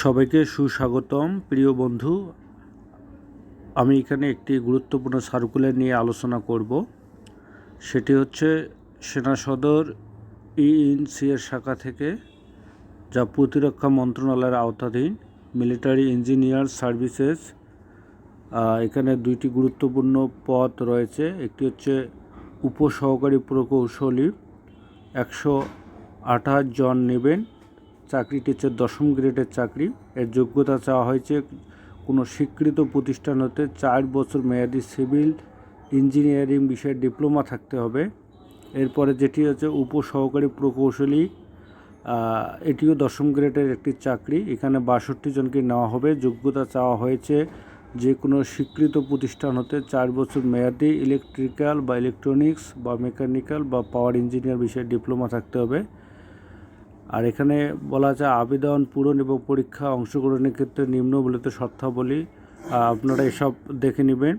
সবাইকে সুস্বাগতম প্রিয় বন্ধু। আমি এখানে একটি গুরুত্বপূর্ণ সার্কুলার নিয়ে আলোচনা করব। সেটি হচ্ছে সেনা সদর ইএনসি এর শাখা থেকে, যা প্রতিরক্ষা মন্ত্রণালয়ের আওতাধীন মিলিটারি ইঞ্জিনিয়ার সার্ভিসেস। এখানে দুইটি গুরুত্বপূর্ণ পদ রয়েছে। একটি হচ্ছে উপসহকারী প্রকৌশলী, 128 জন নেবেন। চাকরিটি হচ্ছে 10ম গ্রেডের চাকরি। এর যোগ্যতা চাওয়া হয়েছে কোনো স্বীকৃত প্রতিষ্ঠান হতে 4 বছর মেয়াদি সিভিল ইঞ্জিনিয়ারিং বিষয়ে ডিপ্লোমা থাকতে হবে। এরপরে যেটি হচ্ছে উপসহকারী প্রকৌশলী, এটিও 10ম গ্রেডের একটি চাকরি। এখানে 62 জনকে নেওয়া হবে। যোগ্যতা চাওয়া হয়েছে যে কোনো স্বীকৃত প্রতিষ্ঠান হতে 4 বছর মেয়াদি ইলেকট্রিক্যাল বা ইলেকট্রনিক্স বা মেকানিক্যাল বা পাওয়ার ইঞ্জিনিয়ার বিষয়ে ডিপ্লোমা থাকতে হবে। আর এখানে বলা আছে আবেদন পূরণ এবং পরীক্ষা অংশগ্রহণের ক্ষেত্রে নিম্নবর্ণিত শর্তাবলী আপনারা এসব দেখে নেবেন।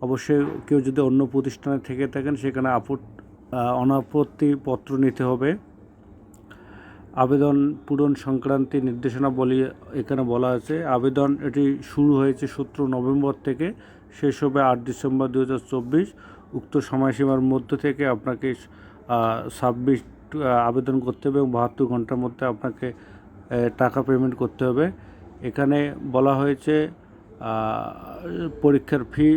অবশ্যই কেউ যদি অন্য প্রতিষ্ঠানে থেকে থাকেন সেখানে অনাপত্তি পত্র নিতে হবে। আবেদন পূরণ সংক্রান্তি নির্দেশনাবলী এখানে বলা আছে। আবেদন এটি শুরু হয়েছে 17 নভেম্বর থেকে, শেষ হবে 8 ডিসেম্বর 2024। উক্ত সময়সীমার মধ্য থেকে আপনাকে আবেদন করতে হবে এবং 72 ঘন্টার মধ্যে আপনাকে টাকা পেমেন্ট করতে হবে। এখানে বলা হয়েছে পরীক্ষার ফি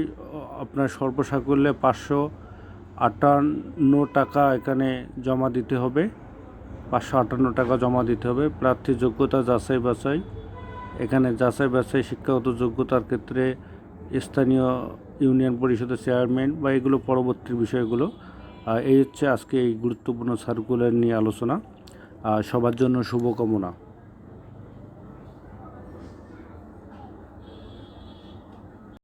আপনার সর্বসাকুল্যে 558 টাকা এখানে জমা দিতে হবে। 558 টাকা জমা দিতে হবে। প্রার্থীর যোগ্যতা যাচাই বাছাই, এখানে যাচাই বাছাই শিক্ষাগত যোগ্যতার ক্ষেত্রে স্থানীয় ইউনিয়ন পরিষদের চেয়ারম্যান বা এগুলো পরবর্তী বিষয়গুলো। এই হচ্ছে আজকে এই গুরুত্বপূর্ণ সার্কুলার নিয়ে আলোচনা। সবার জন্য শুভকামনা।